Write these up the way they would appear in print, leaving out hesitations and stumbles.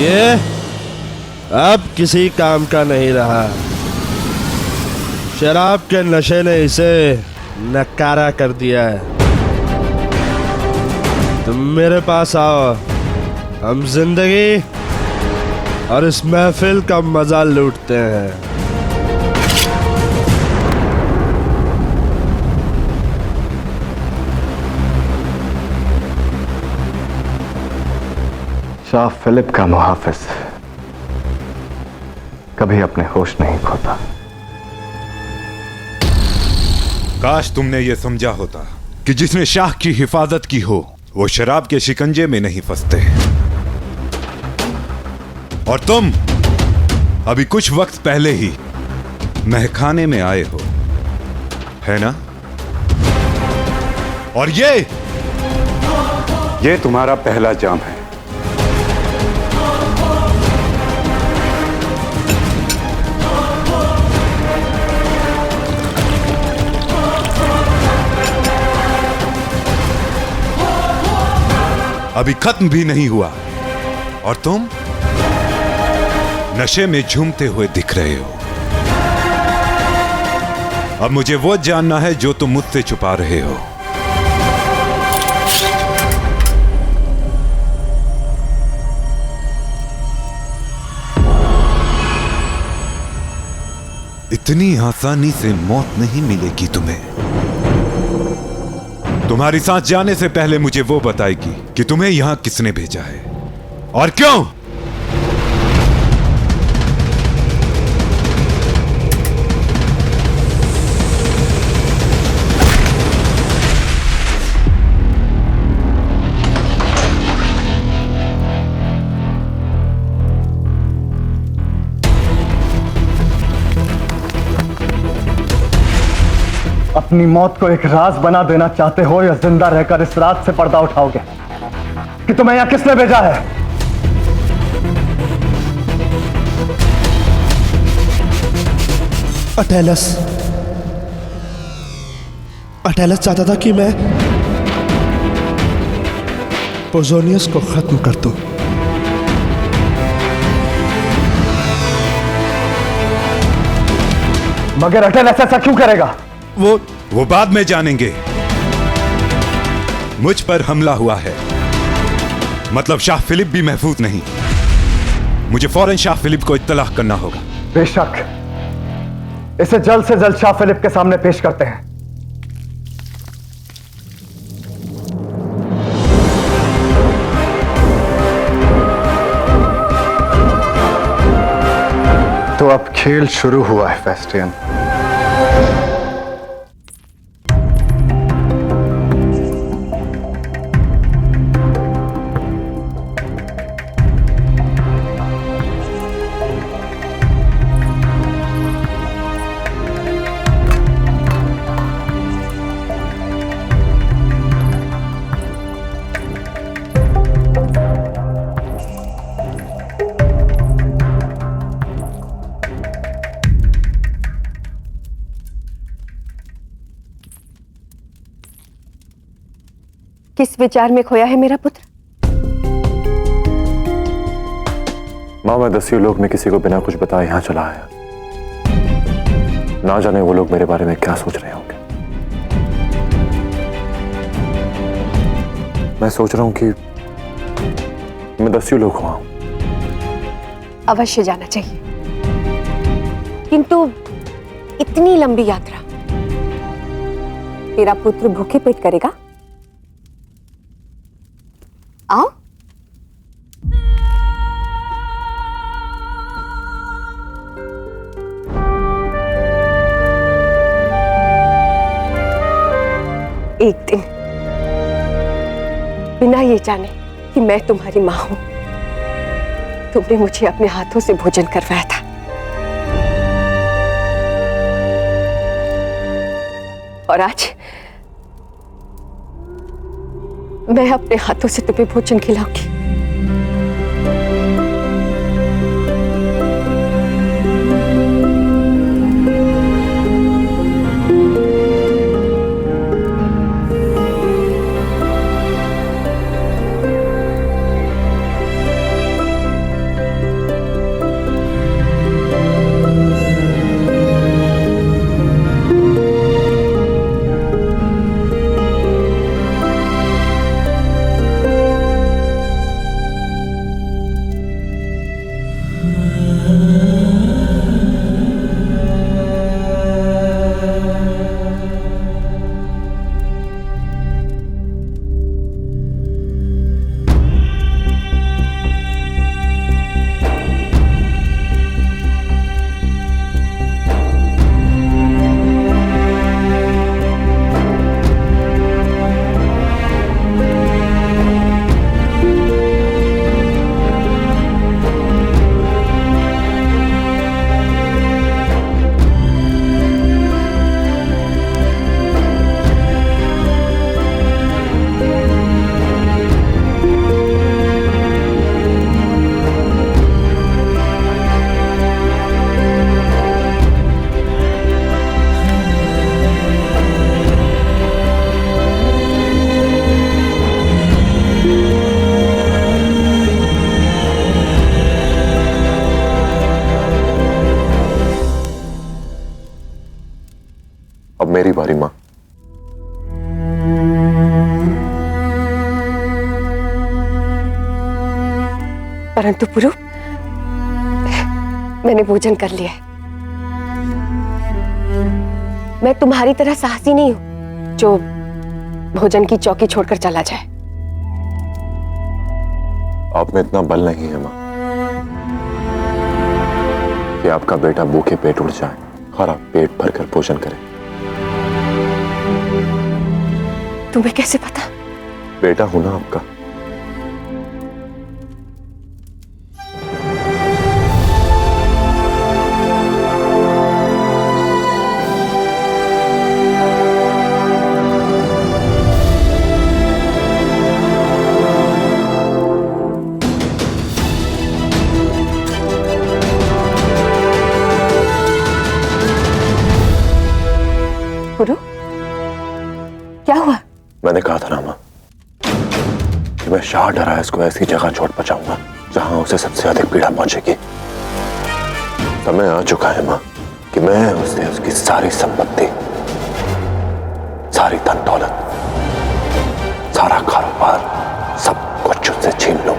ये अब किसी काम का नहीं रहा। शराब के नशे ने इसे नकारा कर दिया है। तुम मेरे पास आओ, हम जिंदगी और इस महफिल का मजा लूटते हैं। शाह फिलिप का मुहाफिज कभी अपने होश नहीं खोता। काश तुमने यह समझा होता कि जिसने शाह की हिफाजत की हो वो शराब के शिकंजे में नहीं फंसते। और तुम अभी कुछ वक्त पहले ही महखाने में आए हो, है ना? और ये तुम्हारा पहला जाम है। अभी खत्म भी नहीं हुआ और तुम नशे में झूमते हुए दिख रहे हो। अब मुझे वो जानना है जो तुम मुझसे छुपा रहे हो। इतनी आसानी से मौत नहीं मिलेगी तुम्हें। तुम्हारी सांस जाने से पहले मुझे वो बताएगी कि तुम्हें यहां किसने भेजा है और क्यों। अपनी मौत को एक राज बना देना चाहते हो या जिंदा रहकर इस रात से पर्दा उठाओगे कि तुम्हें यहां किसने भेजा है? अटेलस चाहता था कि मैं पोजोनियस को खत्म कर दूं। मगर अटेलस ऐसा क्यों करेगा? वो बाद में जानेंगे। मुझ पर हमला हुआ है, मतलब शाह फिलिप भी महफूज नहीं। मुझे फौरन शाह फिलिप को इत्तला करना होगा। बेशक, इसे जल्द से जल्द शाह फिलिप के सामने पेश करते हैं। तो अब खेल शुरू हुआ है फेस्टियन। किस विचार में खोया है मेरा पुत्र? मां, मैं 10 लोग में किसी को बिना कुछ बताए यहां चला आया। ना जाने वो लोग मेरे बारे में क्या सोच रहे होंगे। मैं सोच रहा हूं कि मैं 10 लोग हुआ हूं। अवश्य जाना चाहिए, किंतु इतनी लंबी यात्रा तेरा पुत्र भूखे पेट करेगा? आओ। एक दिन बिना ये जाने कि मैं तुम्हारी मां हूं, तुमने मुझे अपने हाथों से भोजन करवाया था। और आज मैं अपने हाथों से तुम्हें भोजन खिलाऊंगी। परंतु पुरु, मैंने भोजन कर लिया है। मैं तुम्हारी तरह साहसी नहीं हूं जो भोजन की चौकी छोड़कर चला जाए। आप में इतना बल नहीं है मां कि आपका बेटा भूखे पेट उड़ जाए और आप पेट भरकर भोजन करें। तुम्हें कैसे पता? बेटा हूं ना आपका। पुरु, क्या हुआ? मैंने कहा था ना मां कि मैं शाह डरायस को ऐसी जगह छोड़ बचाऊंगा जहां उसे सबसे अधिक पीड़ा पहुंचेगी। समय आ चुका है मां कि मैं उसे उसकी सारी संपत्ति, सारी धन दौलत, सारा कारोबार, सब कुछ उससे छीन लूं।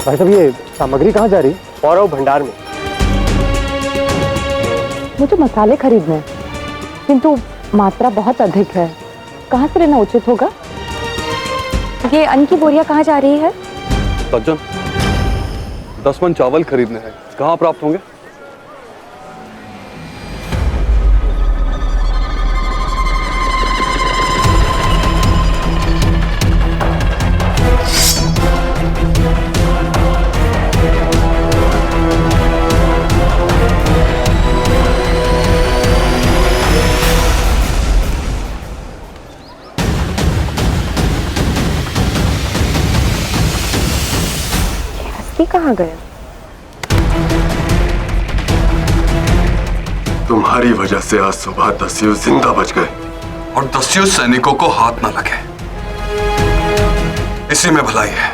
भाई साहब, ये सामग्री कहाँ जा रही? पौरव भंडार में। मुझे मसाले खरीदने हैं, किंतु मात्रा बहुत अधिक है। कहाँ से लेना उचित होगा? ये अन्न की बोरियां कहाँ जा रही है? सज्जन, 10 मन चावल खरीदने हैं, कहाँ प्राप्त होंगे? कहाँ गया? तुम्हारी वजह से आज सुबह दस्युस जिंदा बच गए और दस्युस सैनिकों को हाथ न लगे, इसी में भलाई है,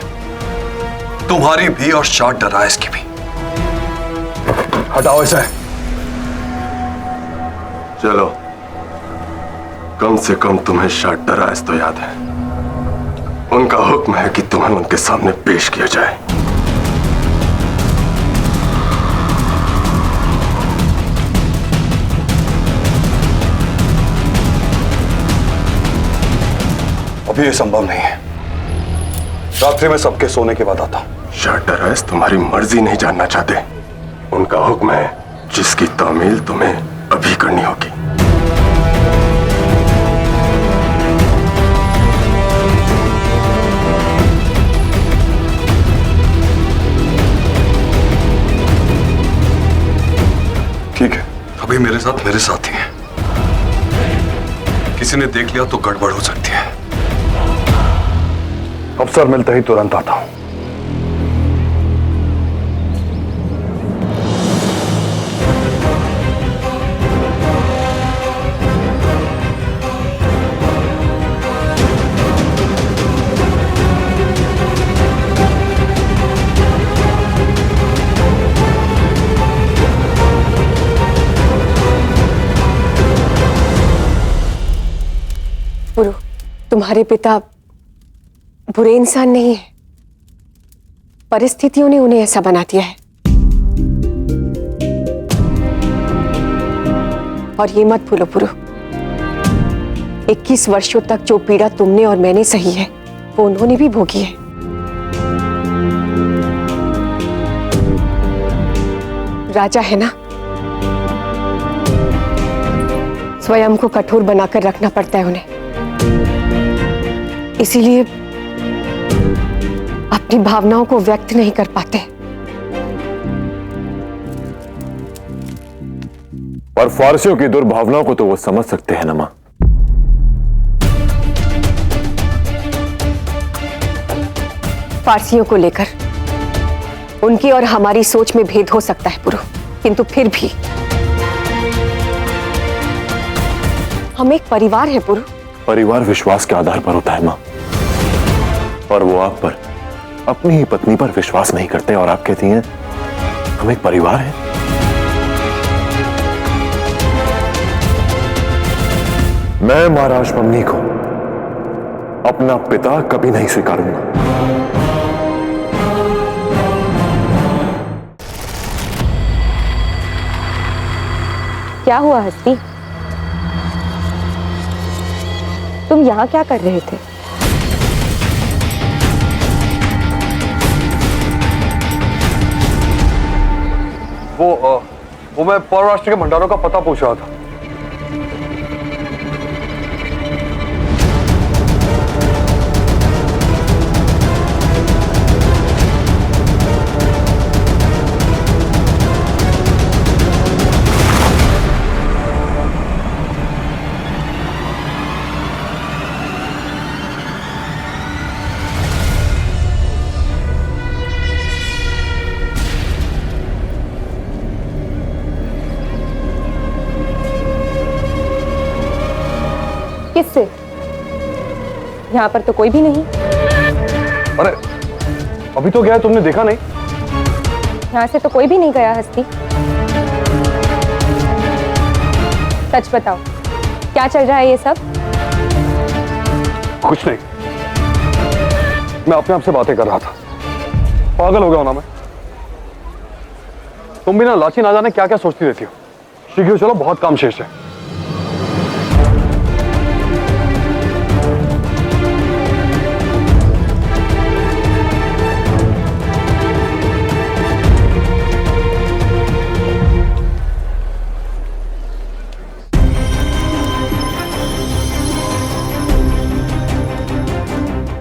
तुम्हारी भी और शाह डरायस की भी। हटाओ इसे। चलो, कम से कम तुम्हें शाह डरायस तो याद है। उनका हुक्म है कि तुम्हें उनके सामने पेश किया जाए। अभी ये संभव नहीं है, रात्रि में सबके सोने के बाद आता। शाह डरायस तुम्हारी मर्जी नहीं जानना चाहते। उनका हुक्म है जिसकी तामील तुम्हें अभी करनी होगी। ठीक है, अभी मेरे साथ ही हैं। किसी ने देख लिया तो गड़बड़ हो सकती है। अवसर मिलते ही तुरंत आता हूं। पुरु, तुम्हारे पिता बुरे इंसान नहीं है, परिस्थितियों ने उन्हें ऐसा बना दिया है। और ये मत भूलो पुरु, 21 वर्षों तक जो पीड़ा तुमने और मैंने सही है वो उन्होंने भी भोगी है। राजा है ना, स्वयं को कठोर बनाकर रखना पड़ता है उन्हें, इसीलिए अपनी भावनाओं को व्यक्त नहीं कर पाते। और फारसियों की दुर्भावनाओं को तो वो समझ सकते हैं ना मां। फारसियों को लेकर उनकी और हमारी सोच में भेद हो सकता है पुरु, किंतु फिर भी हम एक परिवार है पुरु। परिवार विश्वास के आधार पर होता है माँ, और वो आप पर, अपनी ही पत्नी पर विश्वास नहीं करते और आप कहती हैं हम एक परिवार हैं। मैं महाराज मम्मी को अपना पिता कभी नहीं स्वीकारूंगा। क्या हुआ हस्ती? तुम यहाँ क्या कर रहे थे? वो मैं परराष्ट्र के भंडारों का पता पूछ रहा था। किससे? यहाँ पर तो कोई भी नहीं। अरे अभी तो गया, तुमने देखा नहीं? यहाँ से तो कोई भी नहीं गया हस्ती। सच बताओ, क्या चल रहा है ये सब? कुछ नहीं, मैं अपने आप से बातें कर रहा था। पागल हो गया हूं ना मैं? तुम भी ना लाची ना जाने क्या क्या सोचती रहती हो। शीघ्र चलो, बहुत काम शेष है।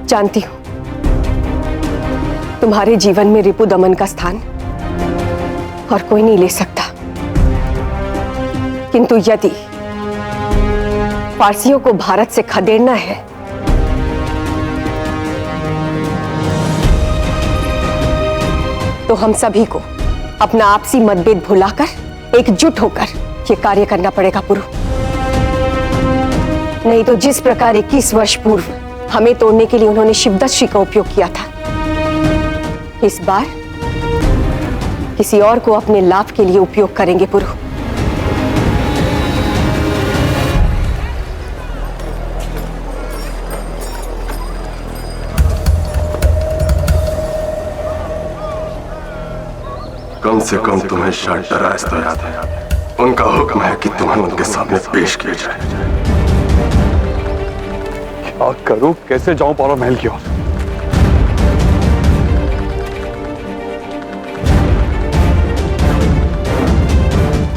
जानती हूं तुम्हारे जीवन में रिपु दमन का स्थान और कोई नहीं ले सकता, किंतु यदि पारसियों को भारत से खदेड़ना है तो हम सभी को अपना आपसी मतभेद भुलाकर एकजुट होकर यह कार्य करना पड़ेगा पुरु। नहीं तो जिस प्रकार 21 वर्ष पूर्व हमें तोड़ने के लिए उन्होंने शिवदस्यु का उपयोग किया था, इस बार किसी और को अपने लाभ के लिए उपयोग करेंगे पुरु। कम से कम तुम्हें शाट डराइस तो याद है। उनका हुक्म है कि तुम्हें उनके सामने पेश किया जाए। क्या करूं, कैसे जाऊं पारो महल की ओर?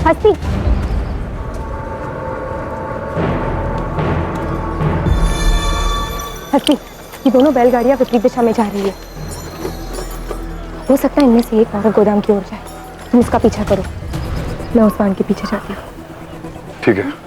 हस्ती, हस्ती, ये दोनों बैलगाड़ियां विपरीत दिशा में जा रही है। हो सकता है इनमें से एक औरत गोदाम की ओर जाए। तुम इसका पीछा करो, मैं उस वाहन के पीछे जाती हूँ। ठीक है।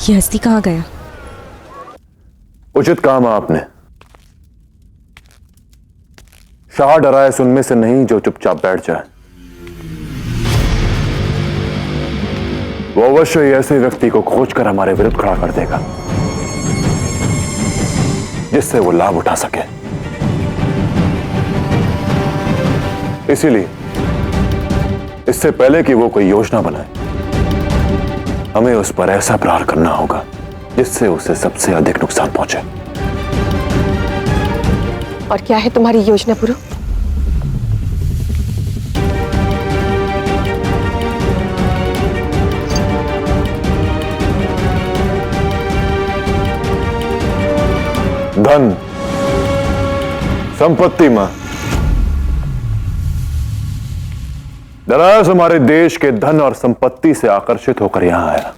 ये हस्ती कहाँ गया? उचित काम आपने। शाह डराइस उनमें से नहीं जो चुपचाप बैठ जाए। वो अवश्य ही ऐसे व्यक्ति को खोजकर हमारे विरुद्ध खड़ा कर देगा जिससे वो लाभ उठा सके। इसीलिए इससे पहले कि वो कोई योजना बनाए, हमें उस पर ऐसा प्रहार करना होगा जिससे उसे सबसे अधिक नुकसान पहुंचे। और क्या है तुम्हारी योजना पुरु? धन, संपत्ति मां। दराज हमारे देश के धन और संपत्ति से आकर्षित होकर यहां आया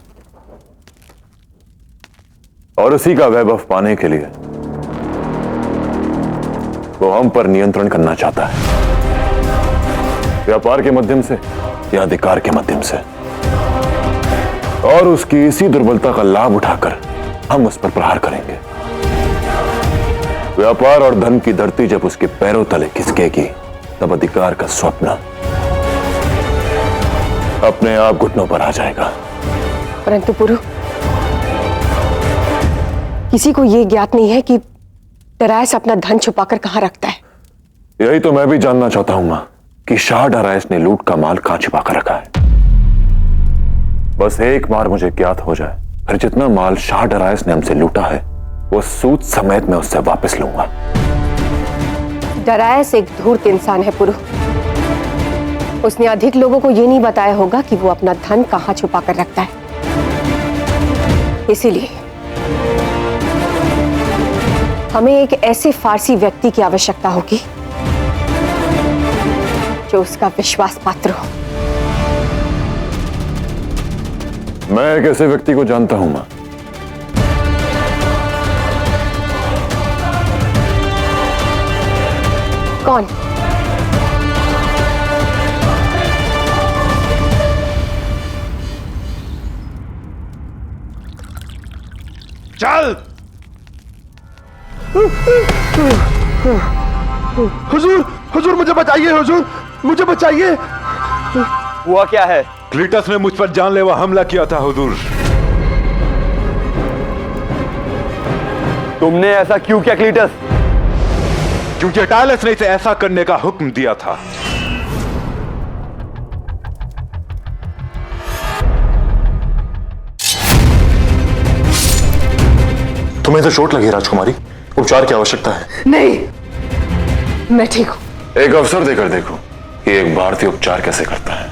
और उसी का वैभव पाने के लिए वो हम पर नियंत्रण करना चाहता है, व्यापार के माध्यम से या अधिकार के माध्यम से। और उसकी इसी दुर्बलता का लाभ उठाकर हम उस पर प्रहार करेंगे। व्यापार और धन की धरती जब उसके पैरों तले खिसकेगी, तब अधिकार का स्वप्न अपने आप घुटनों पर आ जाएगा। परंतु पुरु, किसी को यह ज्ञात नहीं है कि डरायस अपना धन छुपाकर कहां रखता है। यही तो मैं भी जानना चाहता हूं मां, कि शाह डरायस ने लूट का माल कहां छिपाकर रखा है। बस एक बार मुझे ज्ञात हो जाए, फिर जितना माल शाह डरायस ने हमसे लूटा है वो सूद समेत मैं उससे वापस लूंगा। डरायस एक धूर्त इंसान है पुरु। उसने अधिक लोगों को यह नहीं बताया होगा कि वो अपना धन कहां छुपा कर रखता है। इसीलिए हमें एक ऐसे फारसी व्यक्ति की आवश्यकता होगी जो उसका विश्वास पात्र हो। मैं एक ऐसे व्यक्ति को जानता हूं मां। कौन? चल। हुजूर, हुजूर मुझे बचाइए, हुजूर मुझे बचाइए। हुआ क्या है? क्लीटस ने मुझ पर जानलेवा हमला किया था हुजूर। तुमने ऐसा क्यों किया क्लीटस? क्योंकि अटालस ने इसे ऐसा करने का हुक्म दिया था। तुम्हें तो चोट लगी राजकुमारी, उपचार की आवश्यकता है। नहीं, मैं ठीक हूं। एक अवसर देकर देखो कि एक भारतीय उपचार कैसे करता है।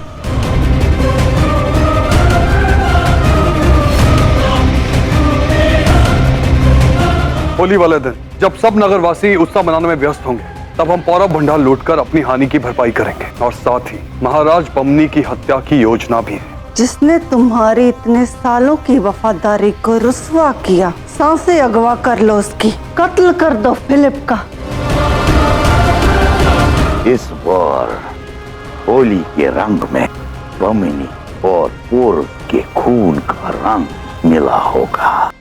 होली वाले दिन जब सब नगरवासी उत्सव मनाने में व्यस्त होंगे, तब हम पौरव भंडार लूटकर अपनी हानि की भरपाई करेंगे। और साथ ही महाराज बमनी की हत्या की योजना भी है। जिसने तुम्हारी इतने सालों की वफादारी को रुस्वा किया, सांसें अगवा कर लो उसकी, कत्ल कर दो फिलिप का। इस बार होली के रंग में बमनी और पूर्व के खून का रंग मिला होगा।